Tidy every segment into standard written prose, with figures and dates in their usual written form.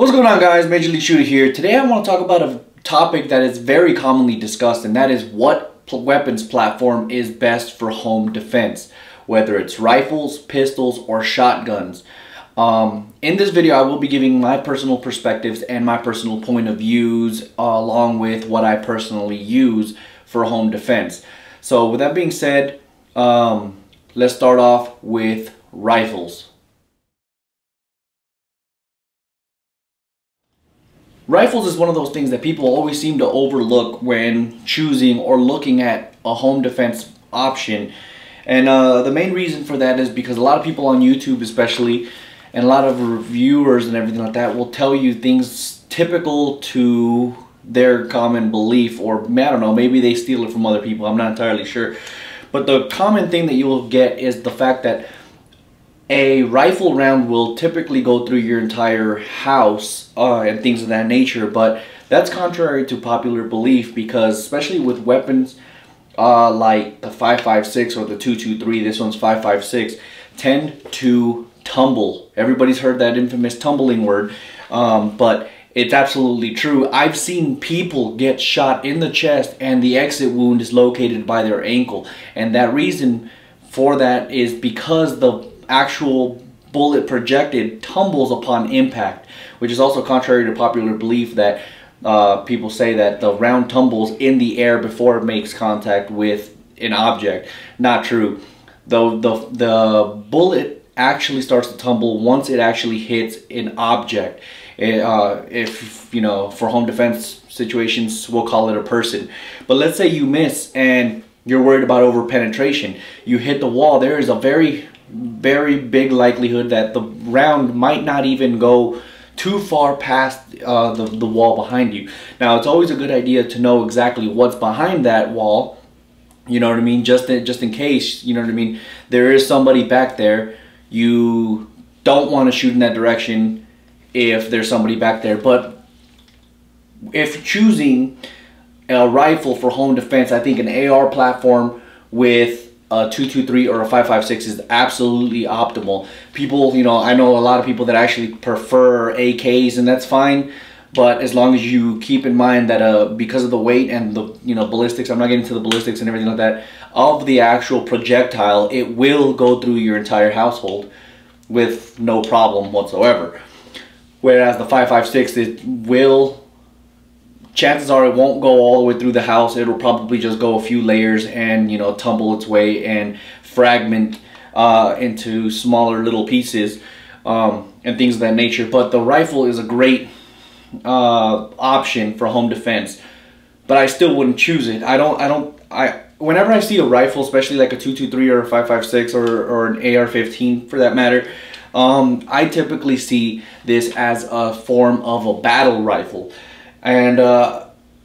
What's going on, guys? MajorLeaugeShooter here. Today I want to talk about a topic that is very commonly discussed, and that is what weapons platform is best for home defense, whether it's rifles, pistols, or shotguns. In this video I will be giving my personal perspectives and my personal point of views along with what I personally use for home defense. So with that being said, let's start off with rifles. Rifles is one of those things that people always seem to overlook when choosing or looking at a home defense option. And the main reason for that is because a lot of people on YouTube especially, and a lot of reviewers and everything like that, will tell you things typical to their common belief, or I don't know, maybe they steal it from other people, I'm not entirely sure. But the common thing that you will get is the fact that a rifle round will typically go through your entire house and things of that nature, but that's contrary to popular belief, because especially with weapons like the 5.56 or the 2.23, this one's 5.56, tend to tumble. Everybody's heard that infamous tumbling word, but it's absolutely true. I've seen people get shot in the chest and the exit wound is located by their ankle, and that reason for that is because the actual bullet projected tumbles upon impact, which is also contrary to popular belief that people say that the round tumbles in the air before it makes contact with an object. Not true. The bullet actually starts to tumble once it actually hits an object. If you know, for home defense situations, we'll call it a person. But let's say you miss and you're worried about over penetration. You hit the wall. There is a very big likelihood that the round might not even go too far past the wall behind you. Now, it's always a good idea to know exactly what's behind that wall, you know what I mean, just in case, you know what I mean, there is somebody back there. You don't want to shoot in that direction if there's somebody back there. But if choosing a rifle for home defense, I think an AR platform with a 2.23 or a 5.56 is absolutely optimal. People, you know, I know a lot of people that actually prefer AKs, and that's fine, but as long as you keep in mind that because of the weight and the, you know, ballistics, I'm not getting into the ballistics and everything like that, of the actual projectile, it will go through your entire household with no problem whatsoever. Whereas the 5.56, it will, chances are it won't go all the way through the house. It'll probably just go a few layers and, you know, tumble its way and fragment into smaller little pieces and things of that nature. But the rifle is a great option for home defense, but I still wouldn't choose it. Whenever I see a rifle, especially like a 2.23 or a 5.56 or an AR-15 for that matter, I typically see this as a form of a battle rifle. And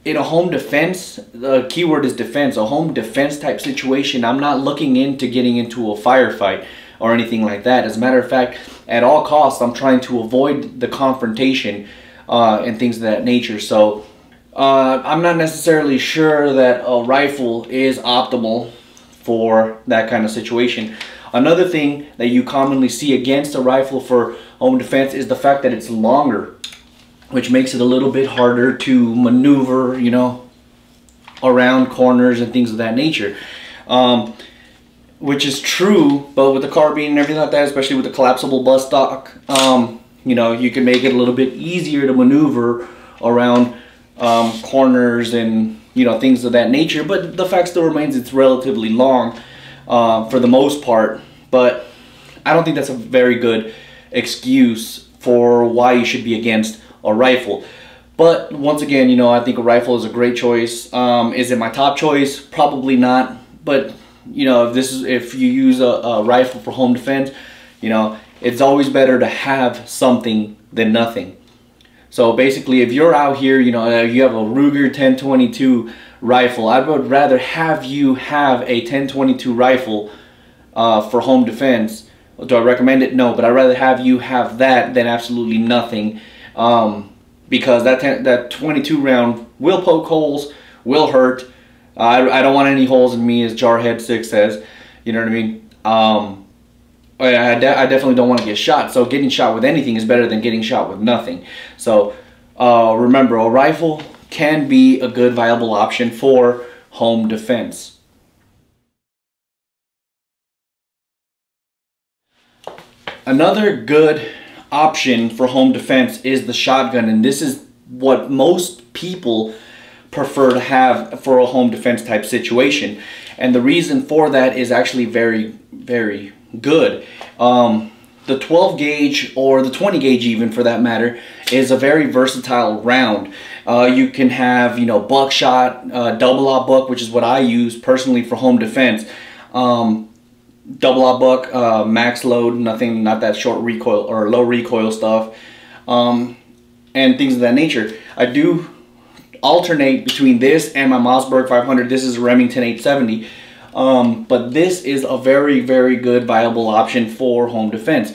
in a home defense, the keyword is defense, a home defense type situation, I'm not looking into getting into a firefight or anything like that. As a matter of fact, at all costs, I'm trying to avoid the confrontation and things of that nature. So I'm not necessarily sure that a rifle is optimal for that kind of situation. Another thing that you commonly see against a rifle for home defense is the fact that it's longer, which makes it a little bit harder to maneuver, you know, around corners and things of that nature. Which is true, but with the carbine and everything like that, especially with the collapsible butt stock, you know, you can make it a little bit easier to maneuver around corners and, you know, things of that nature. But the fact still remains, it's relatively long for the most part. But I don't think that's a very good excuse for why you should be against a rifle. But once again, you know, I think a rifle is a great choice. Is it my top choice? Probably not. But you know, if you use a rifle for home defense, you know, it's always better to have something than nothing. So basically, if you're out here, you know, you have a Ruger 10/22 rifle, I would rather have you have a 10/22 rifle for home defense. Do I recommend it? No, but I'd rather have you have that than absolutely nothing. Because that 22 round will poke holes, will hurt. I don't want any holes in me, as Jarhead6 says. You know what I mean? I definitely don't want to get shot. So getting shot with anything is better than getting shot with nothing. So remember, a rifle can be a good viable option for home defense. Another good option for home defense is the shotgun, and this is what most people prefer to have for a home defense type situation. And the reason for that is actually very, very good. The 12 gauge or the 20 gauge even for that matter is a very versatile round. You can have, you know, buckshot, double-aught buck, which is what I use personally for home defense. Double-aught buck, max load, not that short recoil or low recoil stuff, and things of that nature. I do alternate between this and my Mossberg 500. This is a Remington 870. But this is a very, very good viable option for home defense.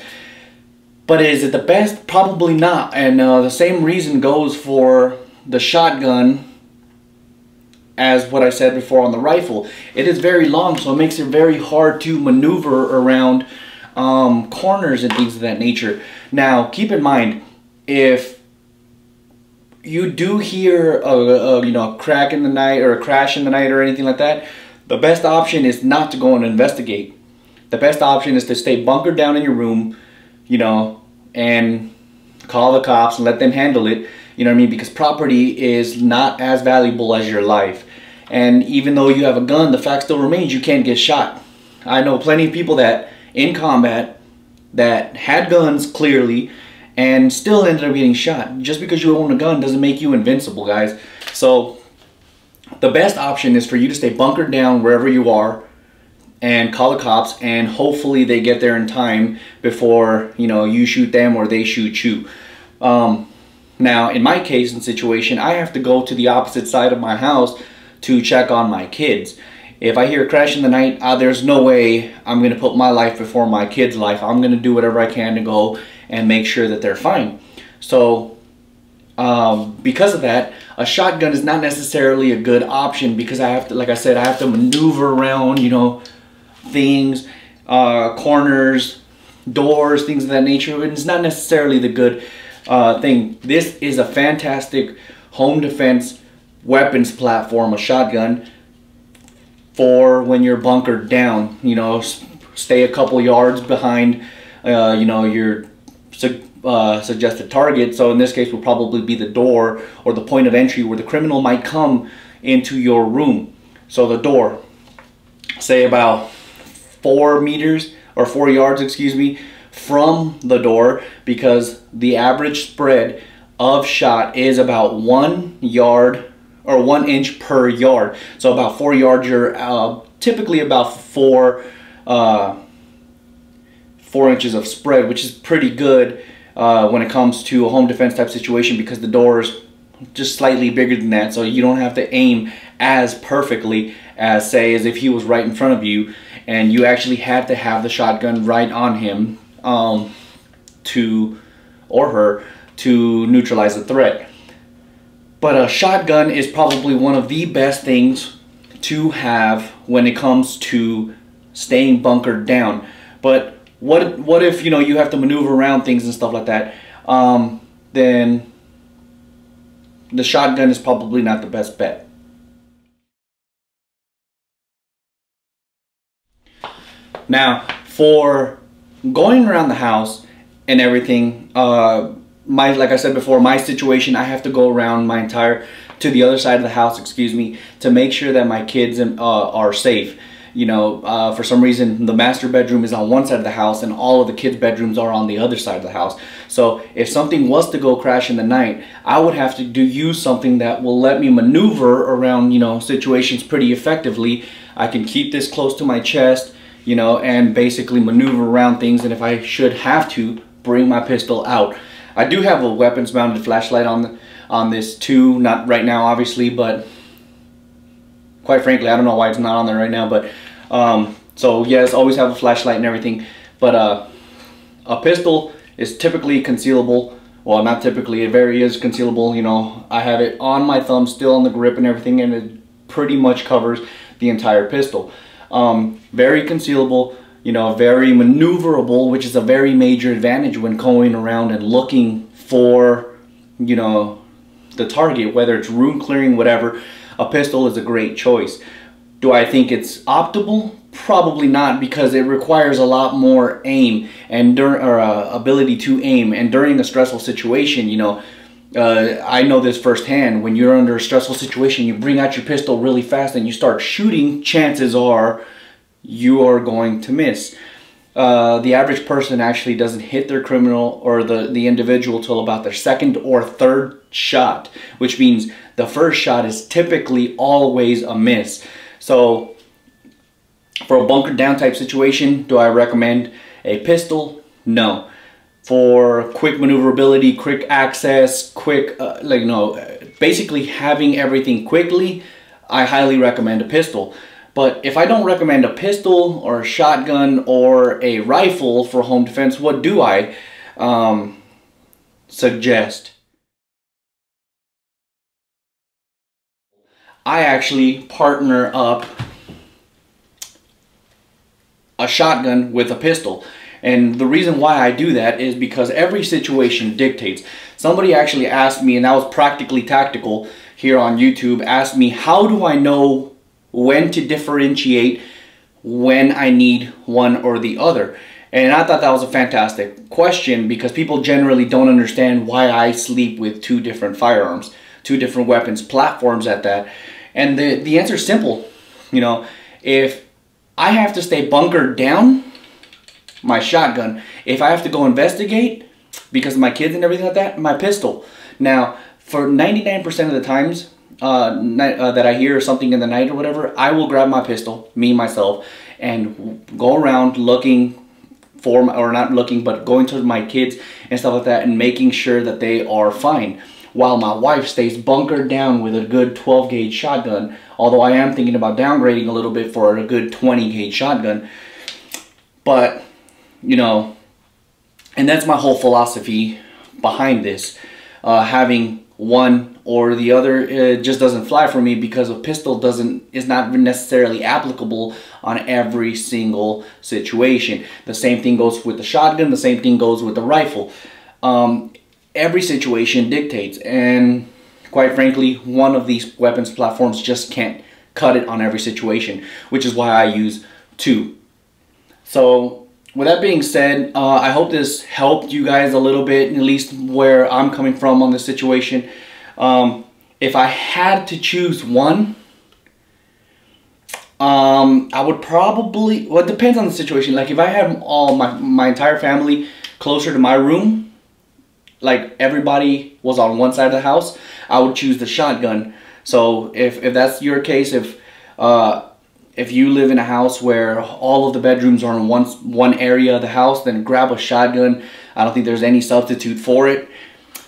But is it the best? Probably not. And the same reason goes for the shotgun as what I said before on the rifle. It is very long, so it makes it very hard to maneuver around corners and things of that nature. Now, keep in mind, if you do hear a crack in the night or a crash in the night or anything like that, the best option is not to go and investigate. The best option is to stay bunkered down in your room, you know, and call the cops and let them handle it, you know what I mean? Because property is not as valuable as your life. And even though you have a gun, the fact still remains you can't get shot. I know plenty of people that in combat that had guns clearly and still ended up getting shot. Just because you own a gun doesn't make you invincible, guys. So the best option is for you to stay bunkered down wherever you are and call the cops, and hopefully they get there in time before, you know, you shoot them or they shoot you. Now, in my case and situation, I have to go to the opposite side of my house to check on my kids. If I hear a crash in the night, there's no way I'm going to put my life before my kids' life. I'm going to do whatever I can to go and make sure that they're fine. So because of that, a shotgun is not necessarily a good option because I have to, like I said, I have to maneuver around, you know, things, corners, doors, things of that nature. And it's not necessarily the good thing. This is a fantastic home defense weapons platform, a shotgun, for when you're bunkered down. You know, stay a couple yards behind, you know, your suggested target. So in this case will probably be the door or the point of entry where the criminal might come into your room. So the door, say about 4 meters or 4 yards, excuse me, from the door, because the average spread of shot is about 1 yard or 1 inch per yard. So about 4 yards, you're typically about 4 inches of spread, which is pretty good when it comes to a home defense type situation, because the door is just slightly bigger than that, so you don't have to aim as perfectly as, say, as if he was right in front of you and you actually had to have the shotgun right on him or her to neutralize the threat. But a shotgun is probably one of the best things to have when it comes to staying bunkered down. But what if, you know, you have to maneuver around things and stuff like that? Then the shotgun is probably not the best bet. Now, for going around the house and everything, like I said before, my situation, I have to go around to the other side of the house, excuse me, to make sure that my kids are safe. You know, for some reason, the master bedroom is on one side of the house and all of the kids' bedrooms are on the other side of the house. So if something was to go crash in the night, I would have to use something that will let me maneuver around, you know, situations pretty effectively. I can keep this close to my chest, you know, and basically maneuver around things, and if I should have to, bring my pistol out. I do have a weapons mounted flashlight on this too, not right now obviously, but quite frankly I don't know why it's not on there right now. But so yes, always have a flashlight and everything, but a pistol is typically concealable. Well, not typically, it very is concealable. You know, I have it on my thumb, still on the grip and everything, and it pretty much covers the entire pistol. Very concealable. you know, very maneuverable, which is a very major advantage when going around and looking for, you know, the target, whether it's room clearing, whatever. A pistol is a great choice. Do I think it's optimal? Probably not, because it requires a lot more aim and ability to aim, and during a stressful situation, you know, I know this firsthand. When you're under a stressful situation, you bring out your pistol really fast and you start shooting, chances are you are going to miss. The average person actually doesn't hit their criminal or the individual till about their second or third shot, which means the first shot is typically always a miss. So for a bunker down type situation, do I recommend a pistol? No. For quick maneuverability, quick access, quick, basically having everything quickly, I highly recommend a pistol. But if I don't recommend a pistol or a shotgun or a rifle for home defense, what do I suggest? I actually partner up a shotgun with a pistol. And the reason why I do that is because every situation dictates. Somebody actually asked me, and that was practically tactical here on YouTube, asked me, how do I know when to differentiate when I need one or the other? And I thought that was a fantastic question, because people generally don't understand why I sleep with two different firearms, two different weapons platforms at that. And the answer is simple. You know, if I have to stay bunkered down, my shotgun. If I have to go investigate because of my kids and everything like that, my pistol. Now, for 99% of the times that I hear something in the night or whatever, I will grab my pistol, myself, and go around looking for, or not looking, but going to my kids and stuff like that, and making sure that they are fine, while my wife stays bunkered down with a good 12 gauge shotgun, although I am thinking about downgrading a little bit for a good 20 gauge shotgun. But, you know, and that's my whole philosophy behind this. Having one or the other, it just doesn't fly for me, because a pistol is not necessarily applicable on every single situation. The same thing goes with the shotgun, the same thing goes with the rifle. Every situation dictates, and quite frankly, one of these weapons platforms just can't cut it on every situation, which is why I use two. So with that being said, I hope this helped you guys a little bit, at least where I'm coming from on this situation. If I had to choose one, I would probably, well, it depends on the situation. Like if I had all my entire family closer to my room, like everybody was on one side of the house, I would choose the shotgun. So if that's your case, if you live in a house where all of the bedrooms are in one area of the house, then grab a shotgun. I don't think there's any substitute for it.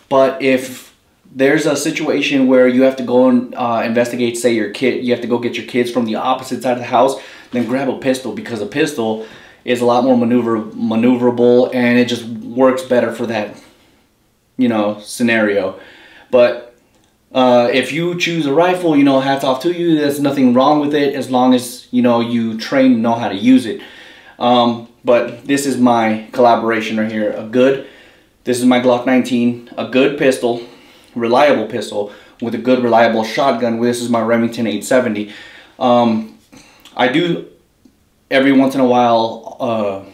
But if there's a situation where you have to go and investigate, say you have to go get your kids from the opposite side of the house, then grab a pistol, because a pistol is a lot more maneuverable, and it just works better for that, you know, scenario. But if you choose a rifle, you know, hats off to you. There's nothing wrong with it, as long as, you know, you train and know how to use it. But this is my collaboration right here. This is my Glock 19, a good pistol, reliable pistol, with a good reliable shotgun. This is my Remington 870. I do every once in a while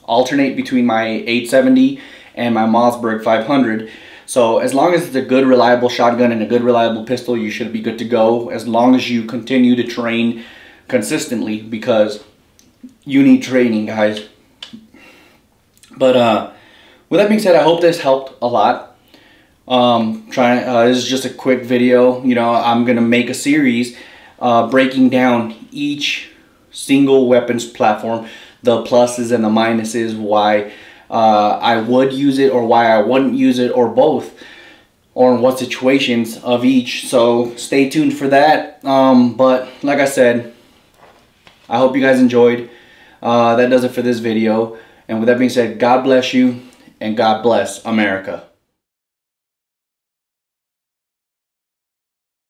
alternate between my 870 and my Mossberg 500. So as long as it's a good reliable shotgun and a good reliable pistol, you should be good to go, as long as you continue to train consistently, because you need training, guys. But with that being said, I hope this helped a lot. This is just a quick video. You know, I'm gonna make a series breaking down each single weapons platform, the pluses and the minuses, why I would use it or why I wouldn't use it, or both, or in what situations of each. So stay tuned for that. But like I said, I hope you guys enjoyed. That does it for this video. And with that being said, God bless you, and God bless America.